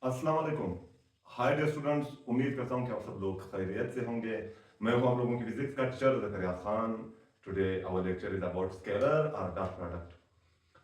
अस्सलाम वालेकुम। Hi dear students, उम्मीद करता हूँ कि आप सब लोग खैरियत से होंगे। मैं हूँ आप लोगों की फिजिक्स का teacher Zakaria Khan. Today our lecture is about scalar और डॉट प्रोडक्ट।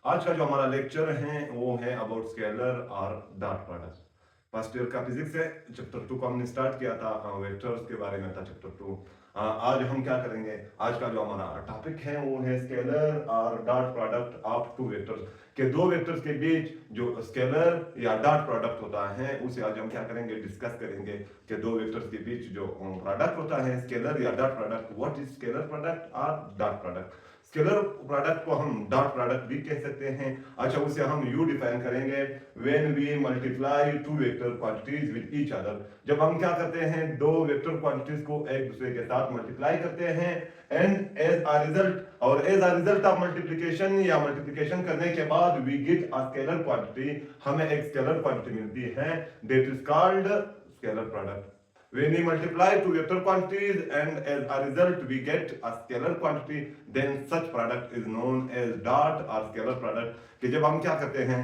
आज का जो हमारा लेक्चर है वो है अबाउट स्केलर और डॉट प्रोडक्ट। फर्स्ट ईयर का फिजिक्स है, चैप्टर 2 को हमने स्टार्ट किया था, वेक्टर्स के बारे में था चैप्टर 2। आज हम क्या करेंगे, आज का जो हमारा टॉपिक है वो है स्केलर और dot product of two vectors. के दो वेक्टर्स के बीच जो स्केलर या डॉट प्रोडक्ट होता है उसे आज हम क्या करेंगे, डिस्कस करेंगे कि दो वेक्टर्स के बीच जो प्रोडक्ट होता है स्केलर या dot product, what is scalar product और डॉट प्रोडक्ट। स्केलर प्रोडक्ट को हम डॉट प्रोडक्ट भी कह सकते हैं। अच्छा, उसे हम यू डिफाइन करेंगे, when we multiply two vector quantities with each other. जब हम क्या करते हैं, दो वेक्टर क्वांटिटीज को एक दूसरे के साथ मल्टीप्लाई करते हैं एंड एज अ रिजल्ट और as a result of multiplication या मल्टीप्लिकेशन करने के बाद we get a scalar quantity, हमें एक स्केलर क्वांटिटी मिलती है, that is called scalar product. When we multiply two vector quantities and as a result we get a scalar quantity, then such product is known as dot or scalar product। कि जब हम क्या करते हैं,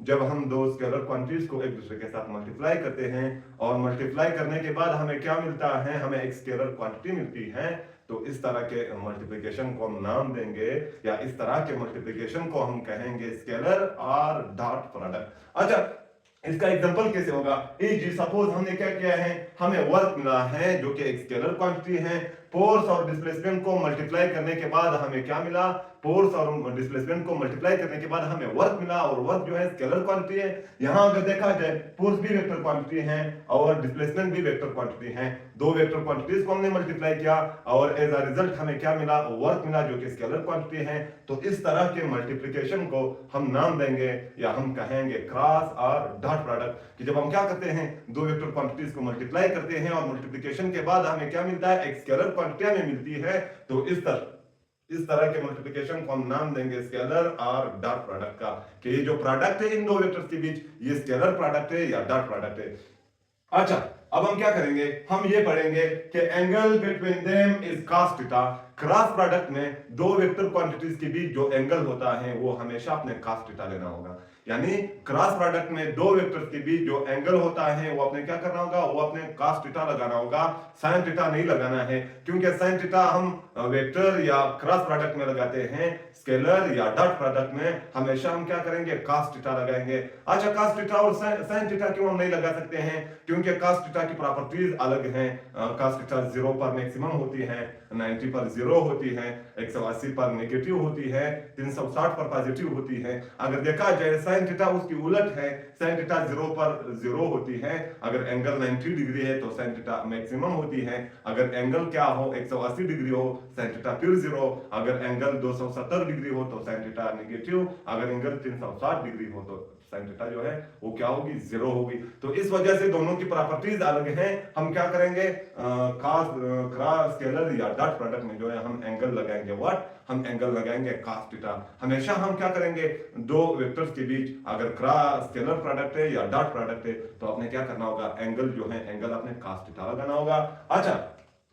जब हम दो स्केलर क्वांटिटीज को एक दूसरे के साथ मल्टीप्लाई करते हैं और मल्टीप्लाई करने के बाद हमें क्या मिलता है, हमें एक स्केलर क्वांटिटी मिलती है, तो इस तरह के मल्टीप्लिकेशन को हम नाम देंगे या इस तरह के मल्टीप्लिकेशन को हम कहेंगे स्केलर और डॉट प्रोडक्ट। अच्छा, इसका एग्जांपल कैसे होगा, जी सपोज हमने क्या किया है, हमें वर्क मिला है जो कि एक स्केलर क्वांटिटी है। फोर्स और डिस्प्लेसमेंट को मल्टीप्लाई करने के बाद हमें क्या मिला, फोर्स और डिस्प्लेसमेंट को मल्टीप्लाई करने के बाद हमें वर्क मिला और वर्क जो है स्केलर क्वांटिटी है। यहां अगर देखा जाए, फोर्स भी वेक्टर क्वांटिटी है और डिस्प्लेसमेंट भी वेक्टर क्वांटिटी है। दो वेक्टर क्वांटिटीज को हमने मल्टीप्लाई किया और एज अ रिजल्ट हमें क्या मिला, वर्क मिला जो कि स्केलर क्वांटिटी है। तो इस तरह के मल्टीप्लिकेशन को हम नाम देंगे या हम कहेंगे क्रॉस और डॉट प्रोडक्ट। कि जब हम क्या करते हैं, दो वेक्टर क्वांटिटीज को मल्टीप्लाई करते हैं और मल्टीप्लिकेशन के बाद हमें क्या मिलता है, एक स्केलर क्वांटिटी हमें मिलती है, तो इस तरह के मल्टीप्लिकेशन को हम नाम देंगे स्केलर और डॉट प्रोडक्ट का। कि ये जो प्रोडक्ट है इन दो वेक्टर्स के बीच, ये स्केलर प्रोडक्ट है या डॉट प्रोडक्ट है। अच्छा, अब हम क्या करेंगे, हम ये पढ़ेंगे कि angle between them is cos theta. Cross product में दो वेक्टर क्वांटिटीज के बीच जो एंगल होता है वो हमेशा अपने cos थीटा लेना होगा। यानी क्रॉस प्रोडक्ट में दो वेक्टर्स के बीच जो एंगल होता है वो अपने क्या करना होगा, वो अपने cos थीटा लगाना होगा, sin थीटा नहीं लगाना है। क्योंकि sin थीटा हम वेक्टर या क्रॉस प्रोडक्ट में लगाते हैं, स्केलर या डॉट प्रोडक्ट में हमेशा हम क्या करेंगे, cos थीटा लगाएंगे। अच्छा, cos थीटा और sin थीटा क्यों हम नहीं लगा सकते हैं, क्योंकि cos थीटा की प्रॉपर्टीज अलग हैं। cos थीटा 0 पर मैक्सिमम होती है, 90 पर 0 होती है, 180 पर नेगेटिव होती है, 360 पर पॉजिटिव होती है। अगर देखा जाए sin थीटा उसकी उलट है, sin थीटा 0 पर 0 होती है। अगर एंगल 90 डिग्री है तो sin थीटा मैक्सिमम होती है। अगर एंगल क्या हो, 180 डिग्री हो, sin थीटा फिर 0। अगर एंगल 270 डिग्री हो तो sin थीटा नेगेटिव। अगर एंगल 360 डिग्री हो तो sin थीटा जो है वो क्या होगी, 0 होगी। तो इस वजह से दोनों की प्रॉपर्टीज अलग हैं। हम क्या करेंगे, क्रॉस स्केलर या डॉट प्रोडक्ट में जो है हम एंगल लगाएंगे, व्हाट, हम एंगल लगाएंगे cos थीटा। हमेशा हम क्या करेंगे, दो वेक्टर्स के बीच अगर क्रॉस स्केलर प्रोडक्ट है या डॉट प्रोडक्ट है तो आपने क्या करना होगा, एंगल जो है एंगल आपने cos थीटा लगाना होगा। अच्छा,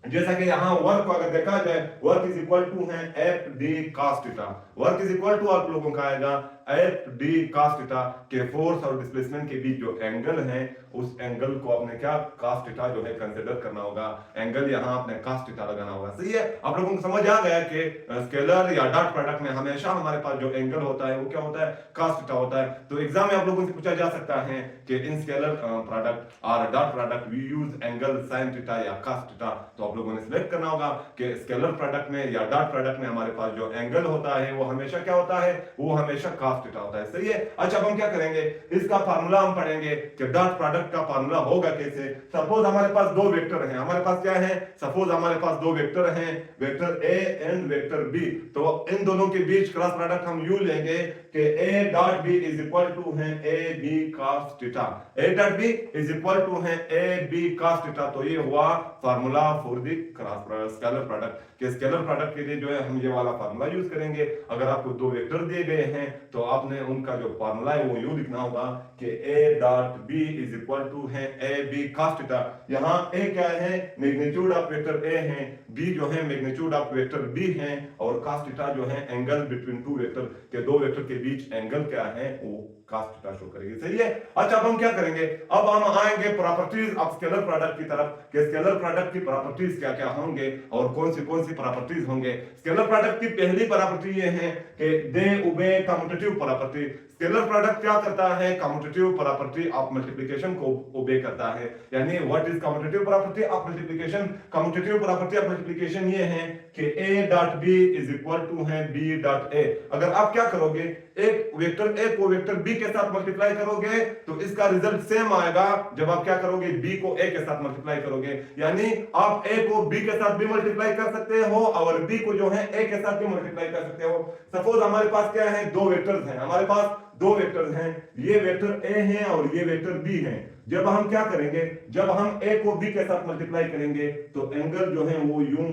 जैसा कि यहाँ वर्क को अगर देखा जाए, वर्क इज इक्वल टू है F D cos theta. Work is equal to आप लोगों का आएगा एफ डी cos थीटा के फोर्स और डिस्प्लेसमेंट के बीच जो एंगल है उस एंगल को आपने क्या, cos थीटा जो है कंसीडर करना होगा। एंगल यहाँ आपने cos थीटा लगाना होगा। सही है, आप लोगों को समझ आ गया कि स्केलर या डॉट प्रोडक्ट में हमेशा हमारे पास जो एंगल होता है वो क्या होता है, cos थीटा होता है। तो एग्जाम में आप लोगों से पूछा जा सकता है कि इन स्केलर प्रोडक्ट और dot product we use angle sin theta या cos थीटा। तो आप लोगों ने सिलेक्ट करना होगा कि स्केलर प्रोडक्ट में या डॉट प्रोडक्ट में हमारे पास जो एंगल होता है वो हमेशा क्या होता है, वो हमेशा cos थीटा होता है। सही है। अच्छा, अब हम क्या करेंगे, इसका फार्मूला हम पढ़ेंगे कि डॉट प्रोडक्ट का फार्मूला होगा कैसे। सपोज हमारे पास दो वेक्टर हैं, हमारे पास क्या है, सपोज हमारे पास दो वेक्टर हैं, vector A and vector b. तो इन दोनों के बीच क्रॉस प्रोडक्ट हम यू लेंगे कि a dot B is equal to है a B cos theta. A dot B is equal to है ए बी cos थीटा। तो ये हुआ formula for the cross scalar product. के स्केलर प्रोडक्ट के लिए जो है हम ये वाला फार्मूला यूज करेंगे। अगर आपको दो वेक्टर दिए गए हैं तो आपने उनका जो फार्मूला है वो यूं लिखना होगा कि a dot b is equal to है a b cos थीटा। यहाँ a क्या है, मैग्नीट्यूड ऑफ वेक्टर a है, b जो है मैग्नीट्यूड ऑफ वेक्टर b है और cos थीटा जो है एंगल बिटवीन टू वेक्टर के, दो वेक्टर के बीच एंगल क्या है वो cos थीटा शो करेगी। सही है। अच्छा अब हम क्या करेंगे, अब हम आएंगे प्रॉपर्टीज ऑफ स्केलर प्रोडक्ट की तरफ कि स्केलर प्रोडक्ट की प्रॉपर्टीज क्या क्या होंगे और कौन सी प्रॉपर्टीज होंगे। स्केलर प्रोडक्ट की पहली प्रॉपर्टी ये है कि दे ओबे कम्यूटेटिव प्रॉपर्टी। स्केलर प्रोडक्ट क्या करता है, कम्यूटेटिव प्रॉपर्टी ऑफ मल्टीप्लिकेशन को ओबे करता है। यानी what is commutative property of multiplication? Commutative property of multiplication ये है कि a dot b is equal to है b डॉट a। अगर आप क्या करोगे, एक वेक्टर a को वेक्टर b के साथ मल्टीप्लाई करोगे तो इसका रिजल्ट सेम आएगा जब आप क्या करोगे, b को a के साथ मल्टीप्लाई करोगे। यानी आप a को b के साथ भी मल्टीप्लाई कर सकते हो और b को जो है a के साथ भी मल्टीप्लाई कर सकते हो। सपोज हमारे पास क्या है, दो वेक्टर्स हैं, हमारे पास दो वेक्टर्स हैं, ये वेक्टर a है और ये वेक्टर b है। जब हम क्या करेंगे, जब हम a को b के साथ मल्टीप्लाई करेंगे तो एंगल जो है वो यूं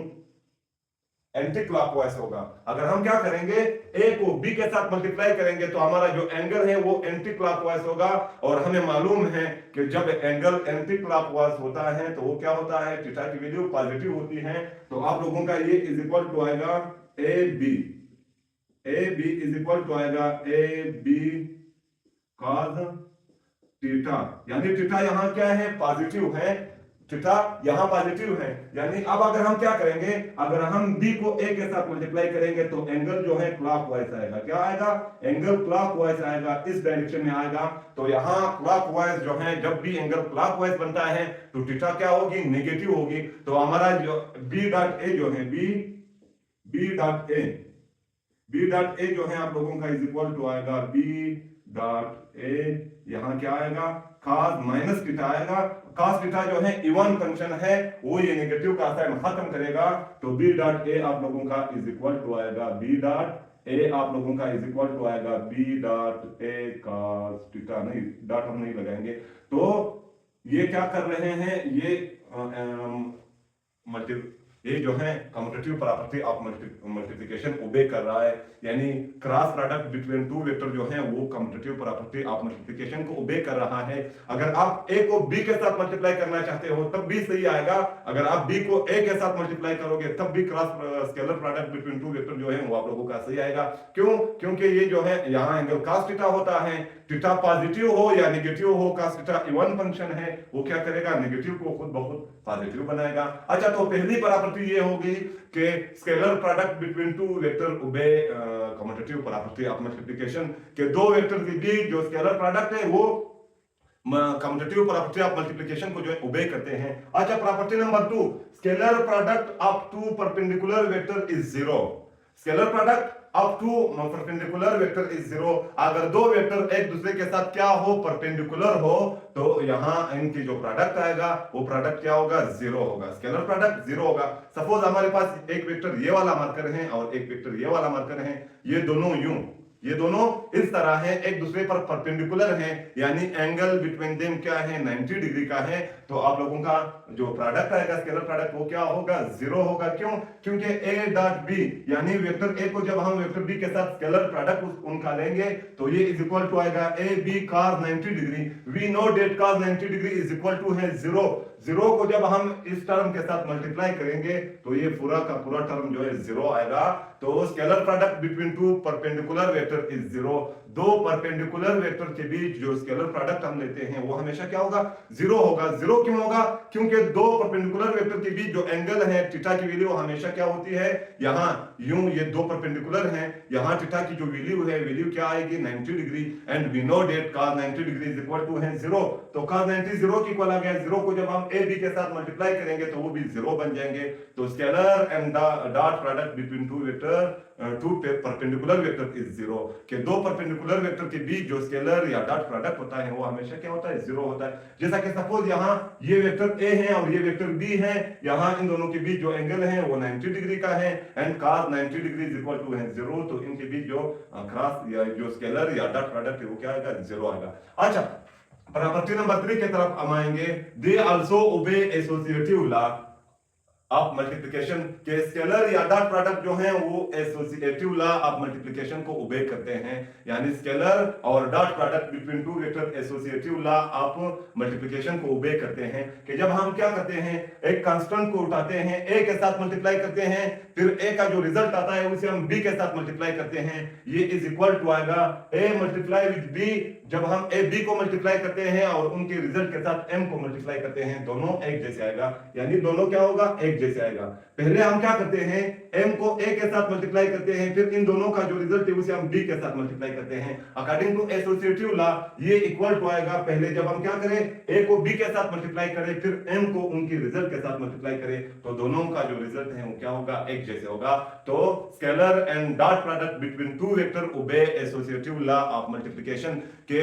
एंटी क्लॉकवाइज होगा। अगर हम क्या करेंगे, a को b के साथ मल्टीप्लाई करेंगे तो हमारा जो एंगल है वो एंटी क्लॉकवाइज होगा। और हमें मालूम है कि जब एंगल एंटी क्लॉकवाइज होता है तो वो क्या होता है, थीटा की वैल्यू पॉजिटिव होती है। तो आप लोगों का ये इज इक्वल टू आएगा A B is equal to आएगा ए बी कॉस थीटा। यानी थीटा यहाँ क्या है, पॉजिटिव है, थीटा यहाँ पॉजिटिव है। यानी अब अगर हम क्या करेंगे, अगर हम b को a के साथ मल्टीप्लाई करेंगे तो एंगल जो है क्लॉकवाइज आएगा। क्या आएगा, एंगल क्लॉकवाइज आएगा, इस डायरेक्शन में आएगा। तो यहाँ क्लॉकवाइज जो है, जब भी एंगल क्लॉकवाइज बनता है तो थीटा क्या होगी, नेगेटिव होगी। तो हमारा जो b डॉट a जो है b डॉट a जो है आप लोगों का इज इक्वल टू आएगा b डॉट a, यहाँ क्या आएगा, cos माइनस थीटा आएगा। cos थीटा जो है इवन फंक्शन है, वो ये नेगेटिव का साइन खत्म करेगा। तो b डॉट a आप लोगों का इज इक्वल टू आएगा b डॉट a आप लोगों का इज इक्वल टू आएगा b dot a cos theta. नहीं, डॉट हम नहीं लगाएंगे। तो ये क्या कर रहे हैं, ये जो है कम्यूटेटिव प्रॉपर्टी ऑफ मल्टीप्लिकेशन ओबे कर रहा है। यानी cross product between two vector जो है वो कम्यूटेटिव प्रॉपर्टी ऑफ मल्टीप्लिकेशन को ओबे कर रहा है। अगर आप a को b के साथ मल्टीप्लाई करना चाहते हो तब भी सही आएगा, अगर आप b को a के साथ मल्टीप्लाई करोगे तब भी cross scalar product between two vector जो है वो आप लोगों का सही आएगा। क्यों, क्योंकि ये जो है यहाँ एंगल cos थीटा होता है, थीटा पॉजिटिव हो या नेगेटिव हो, cos थीटा इवन फंक्शन है, वो क्या करेगा, नेगेटिव को खुद ब खुद पॉजिटिव बनाएगा। अच्छा, तो पहली प्रॉपर्टी ये होगी कि scalar product between two vector obey commutative property of multiplication के दो वेक्टर के बीच जो स्केलर प्रोडक्ट है वो कम्यूटेटिव प्रॉपर्टी ऑफ मल्टीप्लिकेशन को जो है ओबे करते हैं। अच्छा, property number 2, scalar product of two perpendicular vector is zero. Scalar product of two perpendicular vector is zero. अगर दो वेक्टर एक दूसरे के साथ क्या हो, परपेंडिकुलर हो, तो यहाँ इनकी जो प्रोडक्ट आएगा वो प्रोडक्ट क्या होगा, जीरो होगा, स्केलर प्रोडक्ट जीरो होगा। सपोज हमारे पास एक वेक्टर ये वाला मार्कर है और एक वेक्टर ये वाला मार्कर है, ये दोनों इस तरह है, एक दूसरे पर परपेंडिकुलर हैं, यानी एंगल बिटवीन देम क्या है, 90 डिग्री का है। तो आप लोगों का जो प्रोडक्ट आएगा स्केलर प्रोडक्ट वो क्या होगा, जीरो होगा। क्यों, क्योंकि a डॉट b यानी वेक्टर a को जब हम वेक्टर b के साथ स्केलर प्रोडक्ट उनका लेंगे तो ये इज इक्वल टू आएगा a b cos 90 degree. We know that cos 90 degree is equal to है जीरो। जीरो को जब हम इस टर्म के साथ मल्टीप्लाई करेंगे तो ये पूरा का पूरा टर्म जो है जीरो आएगा। तो scalar product between to perpendicular vector is zero. दो परपेंडिकुलर वेक्टर के बीच जो स्केलर प्रोडक्ट हम लेते हैं वो हमेशा क्या होगा, जीरो होगा। जीरो क्यों होगा, क्योंकि दो परपेंडिकुलर वेक्टर के बीच जो एंगल है थीटा की वैल्यू हमेशा क्या होती है, यहाँ यूं ये दो परपेंडिकुलर हैं, यहाँ थीटा की जो वैल्यू क्या आएगी, 90 degree. And we know that cos 90 degree is equal to है जीरो। तो cos 90 जीरो की इक्वल आ गया। जीरो को जब हम a b के साथ मल्टीप्लाई करेंगे तो वो भी जीरो बन जाएंगे। तो scalar and dot product between two vector two perpendicular vector is zero. के दो परपेंडिकुलर वेक्टर के बीच जो स्केलर या डॉट प्रोडक्ट होता है वो हमेशा क्या होता है, जीरो होता है। जैसा कि सपोज यहाँ ये वेक्टर a है और ये वेक्टर b है, यहाँ इन दोनों के बीच जो एंगल है वो 90 डिग्री का है and cos 90 degree is equal to है जीरो। तो इनके बीच जो क्रॉस या जो स्केलर या डॉट प्रोडक्ट है वो क्या आएगा, जीरो आएगा। अच्छा, प्रॉपर्टी नंबर 3 की तरफ हम आएंगे। दे आल्सो ओबे एसोसिएटिव लॉ आप मल्टीप्लिकेशन के स्केलर या डॉट प्रोडक्ट जो है वो एसोसिएटिव लॉ आप मल्टीप्लिकेशन को ओबे करते हैं, यानी स्केलर और dot product between two vector associative law आप मल्टीप्लिकेशन को ओबे करते हैं कि जब हम क्या करते हैं एक कांस्टेंट को उठाते हैं a के साथ मल्टीप्लाई करते हैं, फिर a का जो रिजल्ट आता है उसे हम b के साथ मल्टीप्लाई करते हैं, ये इज इक्वल टू आएगा a मल्टीप्लाई विद b। जब हम a b को मल्टीप्लाई करते हैं और उनके रिजल्ट के साथ m को मल्टीप्लाई करते हैं, दोनों एक जैसे आएगा, यानी दोनों क्या होगा एक जैसे आएगा। पहले हम क्या करते हैं m को a के साथ मल्टीप्लाई करते हैं, फिर इन दोनों का जो रिजल्ट है उसे हम b के साथ मल्टीप्लाई करते हैं। अकॉर्डिंग टू एसोसिएटिव लॉ ये इक्वल टू आएगा, पहले जब हम क्या करें a को b के साथ मल्टीप्लाई करें फिर m को उनके रिजल्ट के साथ मल्टीप्लाई करें, तो दोनों का जो रिजल्ट है वो क्या होगा एक जैसे होगा। तो scalar and dot product between two vector obey associative law of multiplication के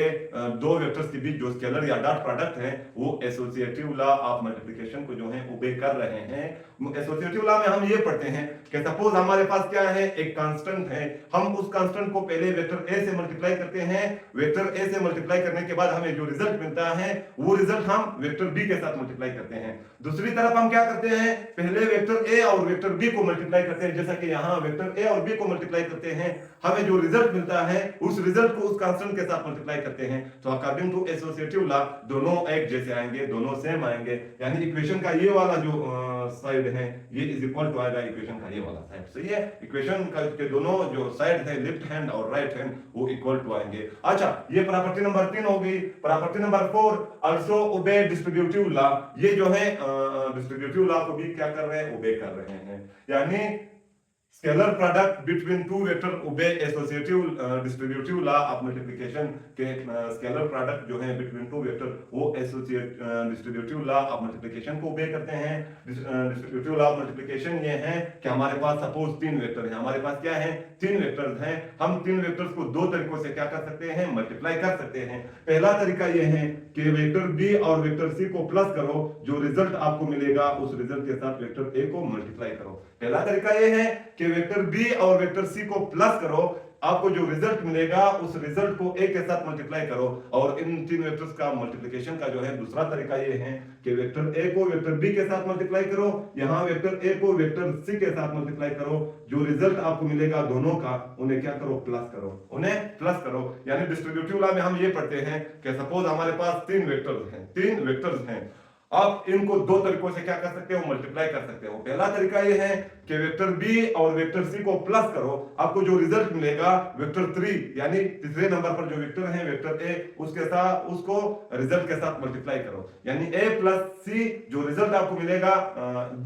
दो वेक्टर्स के बीच जो स्केलर या डॉट प्रोडक्ट है वो एसोसिएटिव लॉ ऑफ मल्टीप्लिकेशन को जो है ओबे कर रहे हैं। एसोसिएटिव लॉ में हम ये पढ़ते हैं कि सपोज हमारे पास क्या है एक कांस्टेंट है, हम उस कांस्टेंट को पहले वेक्टर a से मल्टीप्लाई करते हैं, वेक्टर a से मल्टीप्लाई करने के बाद हमें जो रिजल्ट मिलता है वो रिजल्ट हम वेक्टर b के साथ मल्टीप्लाई करते हैं। दूसरी तरफ हम क्या करते हैं पहले वेक्टर a और वेक्टर b को मल्टीप्लाई करते हैं, जैसा कि यहाँ वेक्टर a और b को मल्टीप्लाई करते हैं, हमें जो रिजल्ट मिलता है उस रिजल्ट को उस कांस्टेंट के साथ मल्टीप्लाई करते हैं। तो अकॉर्डिंग टू एसोसिएटिव लॉ दोनों एक जैसे आएंगे, दोनों सेम आएंगे, यानी इक्वेशन का ये वाला जो साइड है ये इज इक्वल टू आएगा इक्वेशन का ये वाला साइड। सही है, इक्वेशन का के दोनों जो साइड है लेफ्ट हैंड और राइट हैंड वो इक्वल टू आएंगे। अच्छा, ये प्रॉपर्टी नंबर 3 हो गई। Property number 4 also obey distributive law. ये जो है डिस्ट्रीब्यूटिव लॉ को भी क्या कर रहे हैं ओबे कर रहे हैं, यानी scalar product between two vector obey associative distributive law of multiplication के स्केलर प्रोडक्ट जो है बिटवीन टू वेक्टर वो associate distributive law of multiplication को ओबे करते हैं। डिस्ट्रीब्यूटिव लॉ ऑफ मल्टीप्लिकेशन ये है कि हमारे पास सपोज 3 वेक्टर हैं, हमारे पास क्या है 3 वेक्टर्स हैं, हम 3 वेक्टर्स को दो तरीकों से क्या कर सकते हैं मल्टीप्लाई कर सकते हैं। पहला तरीका ये है कि वेक्टर बी और वेक्टर सी को प्लस करो, जो रिजल्ट आपको मिलेगा उस रिजल्ट के साथ वेक्टर ए को मल्टीप्लाई करो। पहला तरीका ये है कि वेक्टर बी और वेक्टर सी को प्लस करो, आपको जो रिजल्ट मिलेगा उस रिजल्ट को ए के साथ मल्टीप्लाई करो, और इन 3 वेक्टर्स का मल्टीप्लिकेशन का जो है दूसरा तरीका ये है कि वेक्टर ए को वेक्टर बी के साथ मल्टीप्लाई करो, यहाँ वेक्टर ए को वेक्टर सी के साथ मल्टीप्लाई करो, जो रिजल्ट आपको मिलेगा दोनों का उन्हें क्या करो प्लस करो, उन्हें प्लस करो। यानी डिस्ट्रीब्यूटिव लॉ में हम ये पढ़ते हैं कि सपोज हमारे पास 3 वेक्टर्स हैं, आप इनको दो तरीकों से क्या कर सकते हो मल्टीप्लाई कर सकते हो। पहला तरीका ये है कि वेक्टर बी और वेक्टर सी को प्लस करो, आपको जो रिजल्ट मिलेगा वेक्टर 3 यानी तीसरे नंबर पर जो वेक्टर है वेक्टर ए उसके साथ उसको रिजल्ट के साथ मल्टीप्लाई करो, यानी a प्लस सी जो रिजल्ट आपको मिलेगा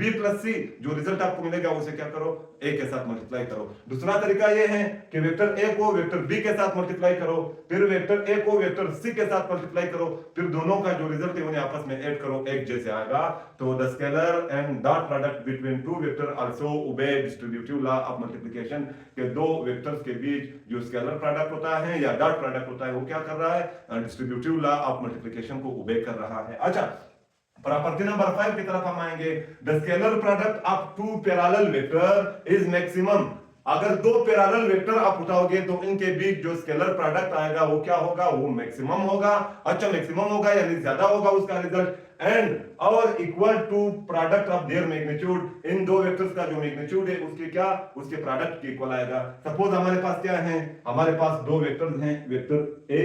b प्लस सी जो रिजल्ट आपको मिलेगा उसे क्या करो a के साथ मल्टीप्लाई करो। दूसरा तरीका ये है कि वेक्टर a को वेक्टर b के साथ मल्टीप्लाई करो, फिर वेक्टर a को वेक्टर c के साथ मल्टीप्लाई करो, फिर दोनों का जो रिजल्ट है उन्हें आपस में ऐड करो, एक जैसे आएगा। तो the scalar and dot product between two vector also obey distributive law of multiplication के दो वेक्टर्स के बीच जो स्केलर प्रोडक्ट होता है या डॉट प्रोडक्ट होता है वो क्या कर रहा है डिस्ट्रीब्यूटिव लॉ ऑफ मल्टीप्लिकेशन को ओबे कर रहा है। अच्छा, प्रॉपर्टी नंबर 5 की तरफ हम आएंगे। The scalar product of two parallel vector is maximum. अगर दो पैरेलल वेक्टर आप उठाओगे तो इनके बीच जो स्केलर प्रोडक्ट आएगा वो क्या होगा वो मैक्सिमम होगा। अच्छा, मैक्सिमम होगा यानी ज्यादा होगा उसका रिजल्ट, एंड और equal to product of their magnitude. इन दो वेक्टर्स का जो मैग्नीट्यूड है उसके क्या उसके प्रोडक्ट के इक्वल आएगा। सपोज हमारे पास क्या है, हमारे पास दो वेक्टर्स हैं, वेक्टर ए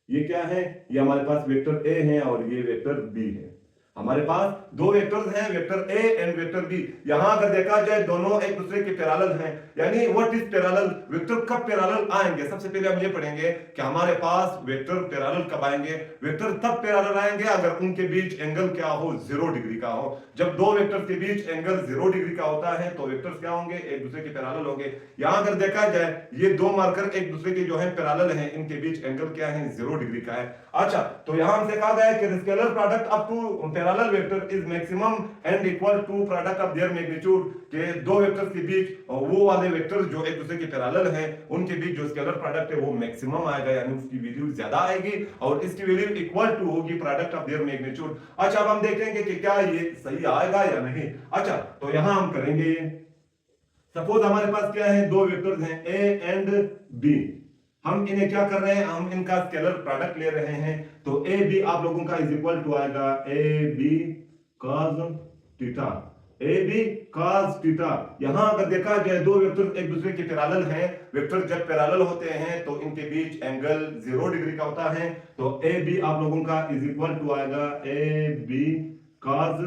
ये क्या है ये हमारे पास वेक्टर ए है और ये वेक्टर बी है। हमारे पास दो वेक्टर्स हैं vector A and vector B. यहां अगर देखा जाए दोनों एक दूसरे के पैरेलल हैं, यानी व्हाट इज पैरेलल, वेक्टर कब पैरेलल आएंगे। सबसे पहले हम ये पढ़ेंगे कि हमारे पास वेक्टर पैरेलल कब आएंगे। वेक्टर तब पैरेलल आएंगे अगर उनके बीच एंगल क्या हो 0 डिग्री का हो। जब दो वेक्टर्स के बीच एंगल 0 डिग्री का होता है तो वेक्टर्स क्या होंगे एक दूसरे के पैरेलल होंगे। यहां अगर देखा जाए ये दो मार्कर एक दूसरे के जो है पैरेलल हैं, इनके बीच एंगल क्या है 0 डिग्री का है। अच्छा, तो यहां हमसे कहा गया है कि scalar product of two parallel vector is maximum and equal to product of their magnitude. के दो वेक्टर्स के बीच वो वाले वेक्टर्स जो एक दूसरे के पैरेलल हैं उनके बीच जो स्केलर प्रोडक्ट है वो मैक्सिमम आएगा, यानी उसकी वैल्यू ज्यादा आएगी और इसकी वैल्यू इक्वल टू होगी प्रोडक्ट ऑफ देयर मैग्नीट्यूड। अच्छा, अब हम देखेंगे कि क्या ये सही आएगा या नहीं। अच्छा, तो यहां हम करेंगे ये, सपोज हमारे पास क्या है दो वेक्टर्स हैं ए एंड बी, हम इन्हें क्या कर रहे हैं हम इनका स्केलर प्रोडक्ट ले रहे हैं। तो ए बी आप लोगों का इज इक्वल टू आएगा A B cos theta, A B cos theta. यहां अगर देखा जाए दो वेक्टर एक दूसरे के पैरेलल हैं, वेक्टर जब पैरेलल होते हैं तो इनके बीच एंगल 0 डिग्री का होता है। तो ए बी आप लोगों का इज इक्वल टू आएगा A B cos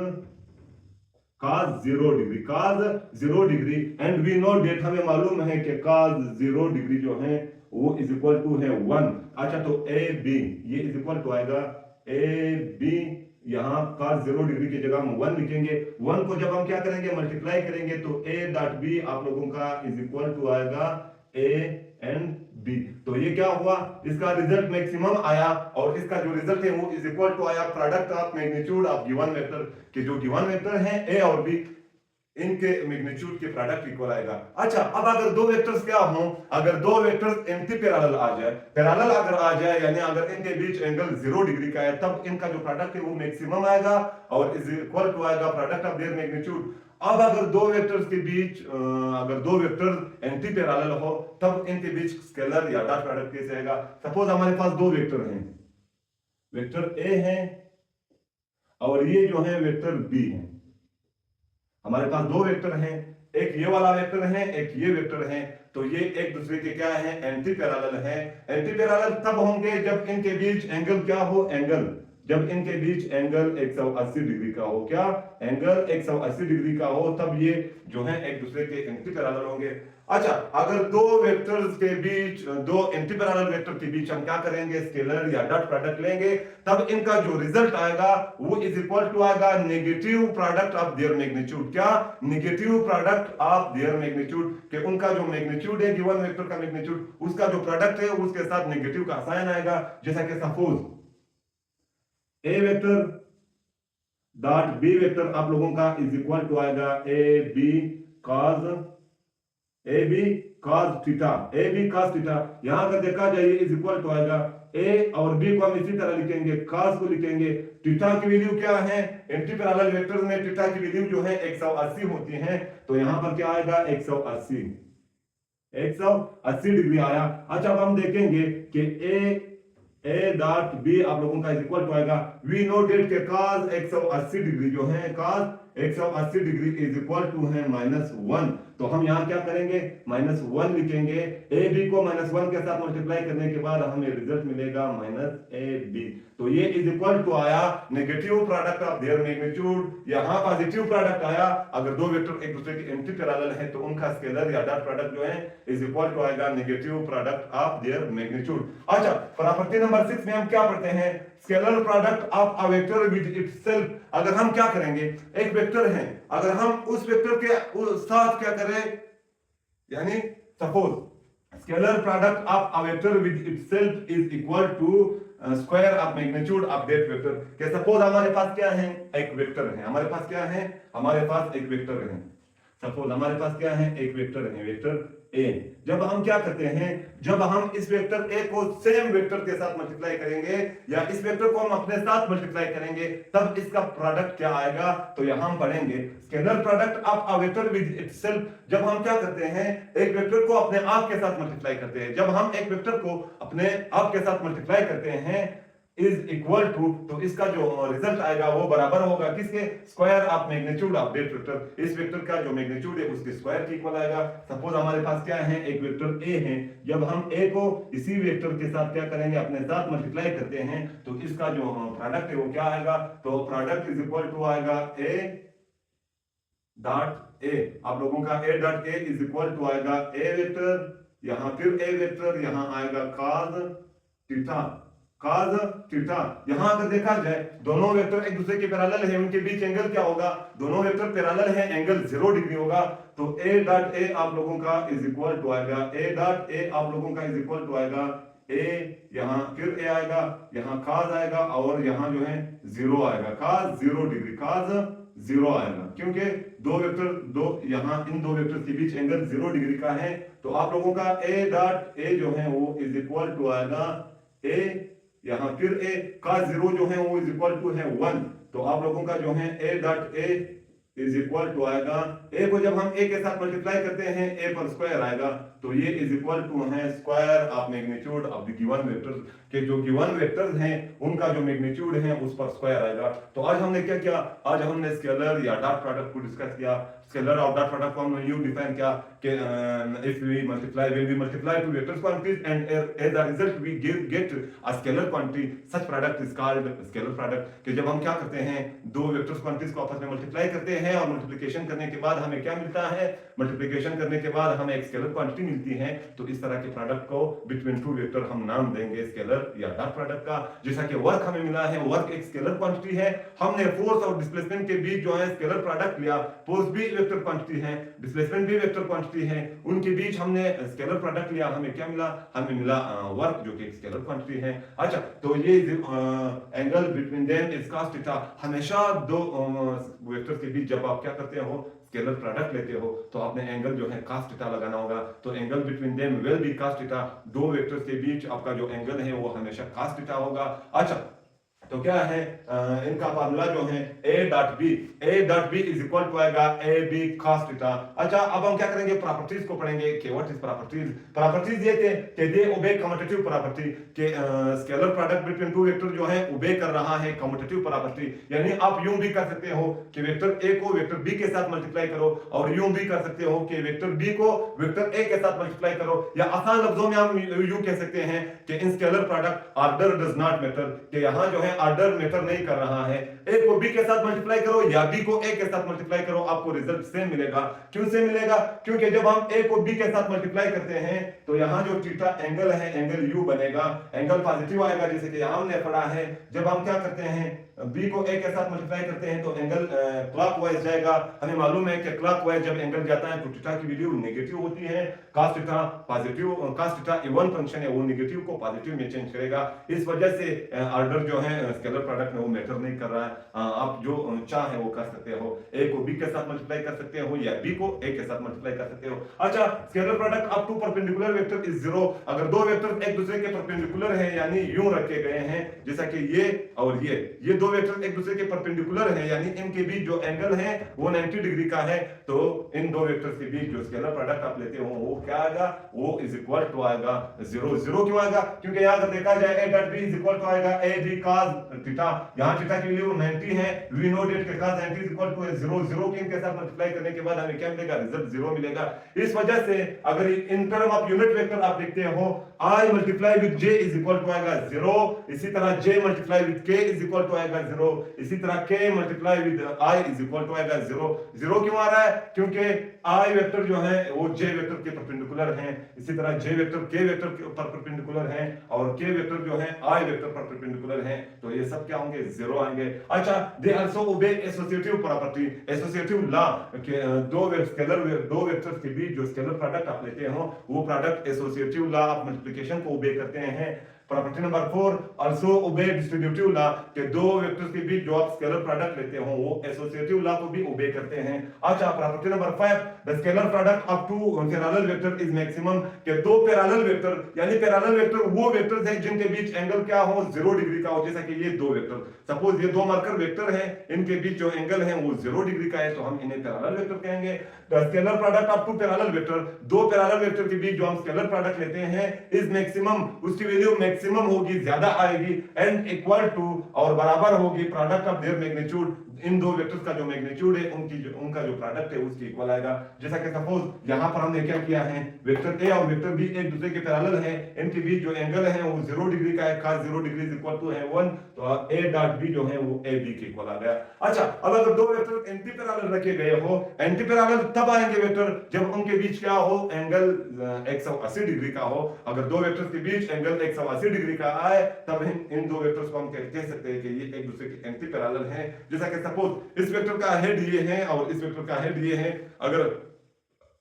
0 degree, cos 0 degree. And we know that, हमें मालूम है कि cos 0 डिग्री जो है वो इज इक्वल टू है 1। अच्छा, तो ए बी ये इज इक्वल टू आएगा ए बी, यहाँ cos 0 डिग्री की जगह हम 1 लिखेंगे। 1 को जब हम क्या करेंगे मल्टीप्लाई करेंगे तो a डॉट बी आप लोगों का इज इक्वल टू आएगा a एंड b। तो ये क्या हुआ, इसका रिजल्ट मैक्सिमम आया और इसका जो रिजल्ट है वो इज इक्वल टू आया product of magnitude of given vector के जो गिवन वेक्टर हैं a और b, इनके मैग्नीट्यूड के प्रोडक्ट इक्वल आएगा। अच्छा, अब अगर दो वेक्टर्स क्या हों, अगर दो वेक्टर्स एंटी पैरेलल आ जाए, पैरेलल अगर आ जाए यानी अगर इनके बीच एंगल 0 डिग्री का है, तब इनका जो प्रोडक्ट है वो मैक्सिमम आएगा और इज इक्वल टू आएगा प्रोडक्ट ऑफ देयर मैग्नीट्यूड। अब अगर दो वेक्टर्स के बीच अगर दो वेक्टर्स एंटी पैरेलल हो, तब इनके बीच स्केलर या डॉट प्रोडक्ट कैसे आएगा। सपोज हमारे पास दो वेक्टर हैं, वेक्टर ए है और ये जो है वेक्टर बी है। हमारे पास दो वेक्टर हैं, एक ये वाला वेक्टर है, एक ये वेक्टर है। तो ये एक दूसरे के क्या है, एंटी पैरेलल है। एंटी पैरेलल तब होंगे जब इनके बीच एंगल क्या हो, एंगल जब इनके बीच एंगल 180 डिग्री का हो। क्या एंगल 180 डिग्री का हो, तब ये जो है एक दूसरे के एंटी पैरेलल होंगे। अच्छा, अगर दो वेक्टर्स के बीच, दो एंटी पैरेलल वेक्टर के बीच हम क्या करेंगे, स्केलर या डॉट प्रोडक्ट लेंगे, तब इनका जो रिजल्ट आएगा वो इज इक्वल टू आएगा negative product of their magnitude. क्या negative product of their magnitude, कि उनका जो मैग्नीट्यूड है गिवन वेक्टर का मैग्नीट्यूड, उसका जो प्रोडक्ट है उसके साथ नेगेटिव का साइन आएगा। जैसा कि suppose A vector dot B vector आप लोगों का इज इक्वल टू आएगा A B cos theta, A B cos theta. यहां अगर देखा जाए इज इक्वल टू आएगा ए और बी को हम इसी तरह लिखेंगे, cos को लिखेंगे। थीटा की वैल्यू क्या है, एंटी पैरेलल वेक्टर में थीटा की वैल्यू जो है 180 होती है। तो यहां पर क्या आएगा 180 डिग्री आया। अच्छा, अब हम देखेंगे कि ए डॉट बी आप लोगों का इज इक्वल टू आएगा, वी नो डेट के cos 180 डिग्री जो है, cos 180 degree is equal to है -1। तो हम यहाँ क्या करेंगे, -1 लिखेंगे। ए बी को -1 के साथ मल्टीप्लाई करने के बाद हमें रिजल्ट मिलेगा -AB। तो ये इज इक्वल टू आया negative product of their magnitude. यहाँ पॉजिटिव प्रोडक्ट आया, अगर दो वेक्टर एक दूसरे के एंटी पैरेलल है तो उनका स्केलर या डॉट प्रोडक्ट जो है इज इक्वल टू आएगा negative product of their magnitude. अच्छा, प्रॉपर्टी नंबर 6 में हम क्या पढ़ते हैं, scalar product of a vector with itself. अगर हम क्या करेंगे, एक वेक्टर है, अगर हम उस वेक्टर के साथ क्या करें, यानी suppose scalar product of a vector with itself is equal to square of magnitude of that vector. कि सपोज हमारे पास क्या है, एक वेक्टर है, हमारे पास क्या है, हमारे पास एक वेक्टर है। सपोज हमारे पास क्या है, एक वेक्टर है, वेक्टर ए। जब हम क्या करते हैं, जब हम इस वेक्टर ए को सेम वेक्टर के साथ मल्टीप्लाई करेंगे या इस वेक्टर को हम अपने साथ मल्टीप्लाई करेंगे, तब इसका प्रोडक्ट क्या आएगा। तो यहां हम पढ़ेंगे scalar product of a vector with itself. जब हम क्या करते हैं, एक वेक्टर को अपने आप के साथ मल्टीप्लाई करते हैं, जब हम एक वेक्टर को अपने आप के साथ मल्टीप्लाई करते हैं इज इक्वल टू, तो इसका जो रिजल्ट आएगा वो बराबर होगा किसके, square of magnitude of that vector. इस वेक्टर का जो मैग्नीट्यूड है उसके स्क्वायर के इक्वल आएगा। सपोज हमारे पास क्या है, एक वेक्टर ए है, जब हम ए को इसी वेक्टर के साथ क्या करेंगे, अपने साथ मल्टीप्लाई करते हैं, तो इसका जो प्रोडक्ट है वो क्या आएगा, तो प्रोडक्ट इज इक्वल टू आएगा ए डॉट ए। आप लोगों का A dot A is equal to आएगा ए वेक्टर, यहां फिर ए वेक्टर, यहां आएगा cos थीटा। यहां अगर देखा जाए दोनों वेक्टर एक दूसरे के पैरेलल है, उनके बीच एंगल क्या होगा, दोनों वेक्टर पैरेलल है, एंगल 0 डिग्री होगा। तो ए डॉट ए आप लोगों का इज इक्वल टू आएगा, ए डॉट ए आप लोगों का इज इक्वल टू आएगा ए, यहां फिर ए आएगा, यहां cos आएगा और यहां जो है 0 आएगा, cos 0 डिग्री, cos 0 आएगा, क्योंकि दो वेक्टर यहां इन दो वेक्टर के बीच एंगल 0 डिग्री का है। तो आप लोगों का ए डॉट ए जो है वो इज इक्वल टू आएगा ए, यहां फिर ए cos 0 जो है वो इज इक्वल टू है 1। तो आप लोगों का जो है A dot A is equal to आएगा, ए को जब हम ए के साथ मल्टीप्लाई करते हैं ए पर स्क्वायर आएगा, तो ये इज इक्वल टू है square of magnitude of the given vector. कि जो गिवन वेक्टर्स हैं उनका जो मैग्नीट्यूड है उस पर स्क्वायर आएगा। तो आज हमने क्या किया, आज हमने स्केलर या डॉट प्रोडक्ट को डिस्कस किया। स्केलर और डॉट प्रोडक्ट को हमने यूं डिफाइन किया कि if we multiply, when we multiply two vectors quantities and as a result we get a scalar quantity, such product is called scalar product। कि जब हम क्या करते हैं, दो वेक्टर्स क्वांटिटीज को आपस में मल्टीप्लाई करते हैं और मल्टीप्लिकेशन करने के बाद हमें क्या मिलता है, मल्टीप्लिकेशन करने के बाद हमें एक स्केलर क्वांटिटी मिलती है, तो इस तरह के प्रोडक्ट को बिटवीन टू वेक्टर हम नाम देंगे स्केलर या डॉट प्रोडक्ट का। जैसा कि वर्क हमें मिला है, वर्क एक स्केलर क्वांटिटी है, हमने फोर्स और डिस्प्लेसमेंट के बीच जो है स्केलर प्रोडक्ट लिया, फोर्स भी वेक्टर क्वांटिटी है, डिस्प्लेसमेंट भी वेक्टर क्वांटिटी है, उनके बीच हमने स्केलर प्रोडक्ट लिया, हमें क्या मिला, हमें मिला वर्क जो कि एक स्केलर क्वांटिटी है। अच्छा, तो ये angle between them is cos theta. हमेशा दो वेक्टर्स के बीच जब आप क्या करते हो, स्केलर प्रोडक्ट लेते हो, तो आपने एंगल जो है cos थीटा लगाना होगा। तो angle between them will be cos theta. दो वेक्टर्स के बीच आपका जो एंगल है वो हमेशा cos थीटा होगा। अच्छा, तो क्या है इनका फार्मूला जो है a dot B is equal to आएगा a b cos थीटा। अच्छा, अब हम क्या करेंगे, प्रॉपर्टीज को पढ़ेंगे कि व्हाट इज प्रॉपर्टीज ये थे कि दे ओबे कम्यूटेटिव प्रॉपर्टी, कि scalar product between two vector जो है ओबे कर रहा है कम्यूटेटिव प्रॉपर्टी। यानी आप यूं भी कर सकते हो कि वेक्टर a को वेक्टर b के साथ मल्टीप्लाई करो, और यूं भी कर सकते हो कि वेक्टर b को वेक्टर a के साथ मल्टीप्लाई करो, या आसान लफ्जों में हम यूं कह सकते हैं कि इन scalar product order does not matter, कि यहां जो है ऑर्डर मैटर नहीं कर रहा है। a को b के साथ मल्टीप्लाई करो या b को a के साथ मल्टीप्लाई करो, आपको रिजल्ट सेम मिलेगा। क्यों सेम मिलेगा, क्योंकि जब हम a को b के साथ मल्टीप्लाई करते हैं तो यहां जो थीटा एंगल है, एंगल u बनेगा, एंगल पॉजिटिव आएगा, जैसे कि यहां हमने पढ़ा है। जब हम क्या करते हैं, b को a के साथ मल्टीप्लाई करते हैं तो एंगल क्लॉकवाइज जाएगा। हमें मालूम है कि क्लॉकवाइज जब एंगल जाता है तो थीटा की वैल्यू नेगेटिव होती है, cos theta positive, cos theta even function है, वो नेगेटिव को पॉजिटिव में चेंज करेगा। इस वजह से ऑर्डर जो है स्केलर प्रोडक्ट में वो मैटर नहीं कर रहा है। आप जो चाहे वो कर सकते हो, a को b के साथ मल्टीप्लाई कर सकते हो या b को a के साथ मल्टीप्लाई कर सकते हो। अच्छा, scalar product up to perpendicular vector is zero. अगर दो वेक्टर एक दूसरे के परपेंडिकुलर हैं, यानी यूं रखे गए हैं जैसा कि ये और ये दो वेक्टर एक दूसरे के परपेंडिकुलर हैं, यानी इनके बीच जो एंगल है वो 90 डिग्री का है, तो इन दो वेक्टर्स के बीच जो स्केलर प्रोडक्ट आप लेते हो वो क्या आएगा, वो इज इक्वल टू आएगा जीरो। जीरो क्यों आएगा, क्योंकि यहां अगर देखा जाए a dot b is equal to आएगा a b cos थीटा। यहां थीटा की वैल्यू 90 है, वी नो दैट के cos 90 इज इक्वल टू 0। 0 के इनके साथ मल्टीप्लाई करने के बाद हमें क्या मिलेगा, रिजल्ट 0 मिलेगा। इस वजह से अगर in term of unit vector आप देखते हो, i multiply with j is equal to आएगा 0, इसी तरह j multiply with k is equal to आएगा 0, इसी तरह k multiply with i is equal to आएगा 0। 0 क्यों आ रहा है, क्योंकि i वेक्टर जो है वो j वेक्टर के परपेंडिकुलर है, इसी तरह j वेक्टर k वेक्टर के पर परपेंडिकुलर है, और k वेक्टर जो है i वेक्टर पर परपेंडिकुलर है, तो ये सब क्या होंगे, 0 आएंगे। अच्छा, they also obey associative property, associative law के दो वेक्टर्स के बीच जो स्केलर प्रोडक्ट आप लेते हो वो product associative law of multiplication को ओबे करते हैं। Property number 4 also obey distributive law, के दो वेक्टर्स के बीच जो आप स्केलर प्रोडक्ट लेते हो वो एसोसिएटिव लॉ को भी ओबे करते हैं। अच्छा, property number 5 the scalar product of two parallel vector is maximum, के दो पैरेलल वेक्टर, यानी पैरेलल वेक्टर वो वेक्टर्स हैं जिनके बीच एंगल क्या हो, 0 डिग्री का हो। जैसा कि ये दो वेक्टर, सपोज ये दो मार्कर वेक्टर हैं, इनके बीच जो एंगल है वो 0 डिग्री का है, तो हम इन्हें पैरेलल वेक्टर कहेंगे। The scalar product of two parallel vector, दो पैरेलल वेक्टर के बीच जो हम स्केलर प्रोडक्ट लेते हैं इज मैक्सिमम, उसकी वैल्यू मैक्सिमम होगी, ज्यादा आएगी, एंड इक्वल टू और बराबर होगी प्रोडक्ट ऑफ देयर मैग्नीट्यूड, इन दो वेक्टर्स का जो मैग्नीट्यूड है उनका जो प्रोडक्ट है उसकी इक्वल आएगा। जैसा कि सपोज यहां पर हमने क्या किया है, वेक्टर a और वेक्टर b एक दूसरे के पैरेलल हैं, इनके बीच जो एंगल है वो 0 डिग्री का है, cos 0 degree is equal to है 1, तो a डॉट b जो है वो a b के इक्वल आ गया। अच्छा, अब अगर दो वेक्टर एंटी पैरेलल रखे गए हो, एंटी पैरेलल तब आएंगे वेक्टर जब उनके बीच क्या हो, एंगल 180 डिग्री का हो। अगर दो वेक्टर्स के बीच एंगल 180 डिग्री का आए तब इन दो वेक्टर्स को हम कह सकते हैं कि ये एक दूसरे के एंटी पैरेलल हैं। जैसा कि सपोज इस वेक्टर का हेड ये है और इस वेक्टर का हेड ये है,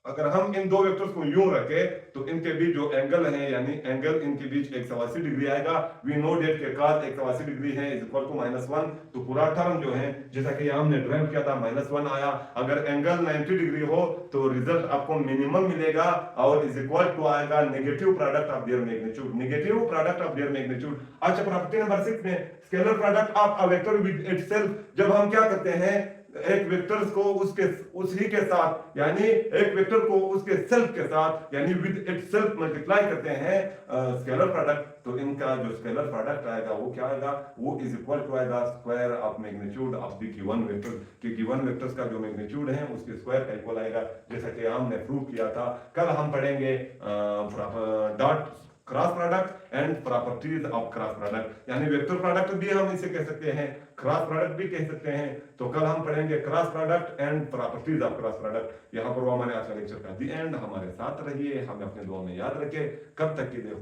अगर हम इन दो वेक्टर्स को यूं रखें तो इनके बीच जो एंगल है, यानी एंगल इनके बीच 180 डिग्री आएगा। वी नो दैट के cos 180 डिग्री है इज इक्वल टू -1, तो पूरा टर्म जो है जैसा कि यहां हमने ड्राइव किया था -1 आया। अगर एंगल 90 डिग्री हो तो रिजल्ट आपको मिनिमम मिलेगा और इज इक्वल टू आएगा negative product of their magnitude, negative product of their magnitude. अच्छा, प्रॉपर्टी नंबर 6 में scalar product of a vector with itself, जब हम क्या करते हैं एक वेक्टर्स को उसके उसी के साथ, यानी एक वेक्टर को उसके सेल्फ के साथ यानी विद इट सेल्फ मल्टीप्लाई करते हैं स्केलर प्रोडक्ट, तो इनका जो स्केलर प्रोडक्ट आएगा वो क्या आएगा, वो इज इक्वल टू आएगा square of magnitude of the given vector, कि गिवन वेक्टर्स का जो मैग्नीट्यूड है उसके स्क्वायर का इक्वल आएगा, जैसा कि हमने प्रूव किया था। कल हम पढ़ेंगे dot cross product and properties of cross product, यानी वेक्टर प्रोडक्ट भी हम इसे कह सकते हैं, क्रॉस प्रोडक्ट भी कह सकते हैं। तो कल हम पढ़ेंगे cross product and properties of cross product. यहाँ पर वो हमारे आज का लेक्चर का दी एंड, हमारे साथ रहिए, हमें अपने दुआ में याद रखें। कब तक के लिए